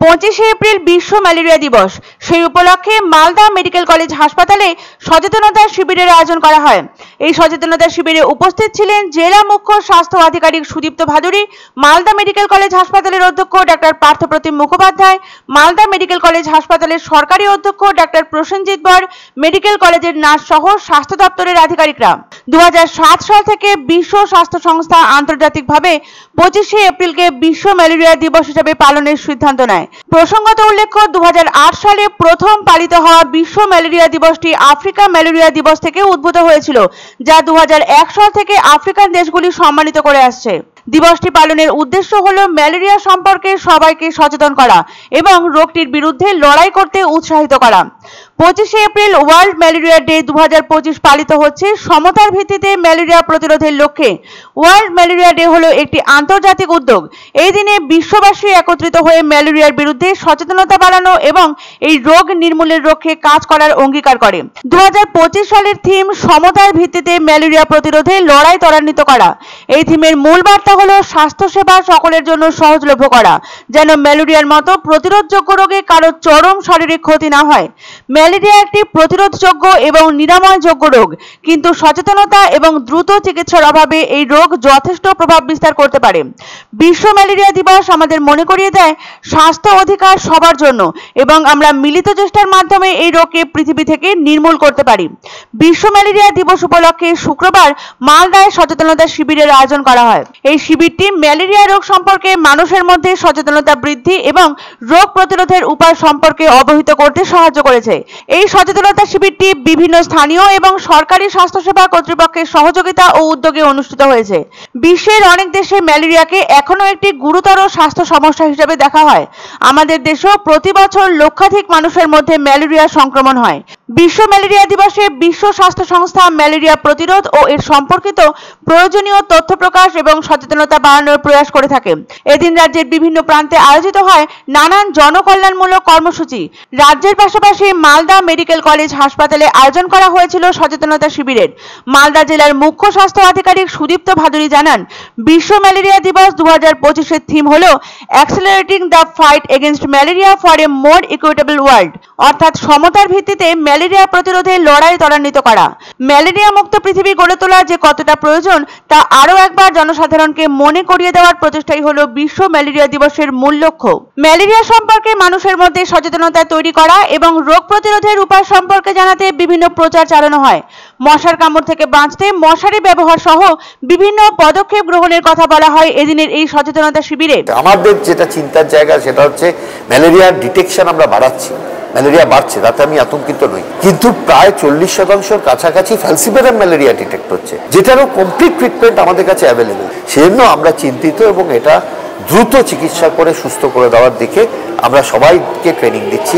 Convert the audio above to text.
25 April বিশ্ব malaria দিবস। সেই উপলক্ষে মালদা মেডিকেল কলেজ হাসপাতালে সচেতনতা শিবিরের আয়োজন করা হয়। এই সচেতনতা শিবিরে উপস্থিত ছিলেন জেলা মুখ্য স্বাস্থ্য আধিকারিক সুদীপ্ত ভাদুরী, মালদা মেডিকেল কলেজ হাসপাতালের অধ্যক্ষ doctor Parthapratim Mukhopadhyay, Malda medical college হাসপাতালের সরকারি অধ্যক্ষ ডাক্তার প্রসেনজিৎ বর, মেডিকেল কলেজের নার্স সহ স্বাস্থ্য দপ্তরের আধিকারিকরা। 2007 সাল থেকে বিশ্ব স্বাস্থ্য সংস্থা আন্তর্জাতিকভাবে 25 এপ্রিলকে বিশ্ব ম্যালেরিয়া দিবস হিসেবে পালনের সিদ্ধান্ত নেয়। প্রসঙ্গত উল্লেখ্য, 2008 সালে প্রথম পালিত হওয়া বিশ্ব ম্যালেরিয়া দিবসটি আফ্রিকা ম্যালেরিয়া দিবস থেকে উদ্ভূত হয়েছিল, যা 2001 সাল থেকে আফ্রিকান দেশগুলি সম্মানিত করে আসছে। দিবসটি পালনের উদ্দেশ্য হলো ম্যালেরিয়া সম্পর্কে সবাইকে সচেতন করা এবং রোগটির বিরুদ্ধে লড়াই করতে উৎসাহিত করা। 25 এপ্রিল ওয়ার্ল্ড ম্যালেরিয়া ডে 2025 পালিত হচ্ছে সমতার ভিত্তিতে ম্যালেরিয়া প্রতিরোধের লক্ষ্যে। ওয়ার্ল্ড ম্যালেরিয়া ডে হলো একটি আন্তর্জাতিক উদ্যোগ। এই দিনে বিশ্ববাসী একত্রিত হয়ে ম্যালেরিয়ার বিরুদ্ধে সচেতনতা বাড়ানো এবং এই রোগ নির্মূলের লক্ষ্যে কাজ করার অঙ্গীকার করে। 2025 সালের থিম সমতার ভিত্তিতে ম্যালেরিয়া প্রতিরোধে লড়াই ত্বরান্বিত করা। এই থিমের মূল বার্তা হলো স্বাস্থ্যসেবা সকলের জন্য সহজলভ্য করা, যেন ম্যালেরিয়ার মতো প্রতিরোধযোগ্য রোগে কারো চরম শারীরিক ক্ষতি না হয়। ম্যালেরিয়া একটি প্রতিরোধযোগ্য এবং নিরাময়যোগ্য রোগ, কিন্তু সচেতনতা এবং দ্রুত চিকিৎসার অভাবে এই রোগ যথেষ্ট প্রভাব বিস্তার করতে পারে। বিশ্ব ম্যালেরিয়া দিবস আমাদের মনে করিয়ে দেয় স্বাস্থ্য অধিকার সবার জন্য এবং আমরা মিলিত চেষ্টার মাধ্যমে এই রোগকে পৃথিবী থেকে নির্মূল করতে পারি। বিশ্ব ম্যালেরিয়া দিবস উপলক্ষে শুক্রবার মালদায় সচেতনতা শিবিরের আয়োজন করা হয়। এই শিবিরটি ম্যালেরিয়া রোগ সম্পর্কে মানুষের মধ্যে সচেতনতা বৃদ্ধি এবং রোগ প্রতিরোধের উপায় সম্পর্কে অবহিত করতে সাহায্য করেছে। এই সচেতনতা শিবিরটি বিভিন্ন স্থানীয় এবং সরকারি স্বাস্থ্যসেবা কর্তৃপক্ষের সহযোগিতা ও উদ্যোগে অনুষ্ঠিত হয়েছে। বিশ্বের অনেক দেশে ম্যালেরিয়াকে এখনো একটি গুরুতর স্বাস্থ্য সমস্যা হিসেবে দেখা হয়। আমাদের দেশেও প্রতি বছর লক্ষাধিক মানুষের মধ্যে ম্যালেরিয়া সংক্রমণ হয়। বিশ্ব ম্যালেরিয়া দিবসে বিশ্ব স্বাস্থ্য সংস্থা ম্যালেরিয়া প্রতিরোধ ও এর সম্পর্কিত প্রয়োজনীয় তথ্য প্রকাশ এবং সচেতনতা বাড়ানোর প্রয়াস করে থাকে। এদিন রাজ্যের বিভিন্ন প্রান্তে আয়োজিত হয় নানান জনকল্যাণমূলক কর্মসূচি। রাজ্যের পাশাপাশি মালদা মেডিকেল কলেজ হাসপাতালে আয়োজন করা হয়েছিল সচেতনতা শিবিরের। মালদা জেলার মুখ্য স্বাস্থ্য আধিকারিক সুদীপ্ত ভাদুরী জানান, বিশ্ব ম্যালেরিয়া দিবস 2025-এর থিম হলো accelerating the fight against malaria for a more equitable world, অর্থাৎ সমতার ভিত্তিতে ম্যালেরিয়া প্রতিরোধে লড়াই ত্বরান্বিত করা। ম্যালেরিয়া মুক্ত পৃথিবী গড়ে তোলা যে কতটা প্রয়োজন তা আরও একবার জনসাধারণকে মনে করিয়ে দেওয়ার প্রচেষ্টাই হলো বিশ্ব ম্যালেরিয়া দিবসের মূল লক্ষ্য। ম্যালেরিয়া সম্পর্কে মানুষের মধ্যে সচেতনতা তৈরি করা এবং রোগ প্রতিরোধের উপায় সম্পর্কে জানাতে বিভিন্ন প্রচার চালানো হয়। মশার কামড় থেকে বাঁচতে মশারি ব্যবহার সহ বিভিন্ন পদক্ষেপ গ্রহণের কথা বলা হয় এদিনের এই সচেতনতা শিবিরে। আমাদের যেটা চিন্তার জায়গা সেটা হচ্ছে ম্যালেরিয়ার ডিটেকশন আমরা বাড়াচ্ছি, ম্যালেরিয়া বাড়ছে, তাতে আমি আতঙ্কিত নই, কিন্তু প্রায় 40% কাছাকাছি ফ্যালসিপারাম ম্যালেরিয়া ডিটেক্ট হচ্ছে, যেটারও কমপ্লিট ট্রিটমেন্ট আমাদের কাছে অ্যাভেলেবেল। সেজন্য আমরা চিন্তিত এবং এটা দ্রুত চিকিৎসা করে সুস্থ করে দেওয়ার দিকে আমরা সবাইকে ট্রেনিং দিচ্ছি।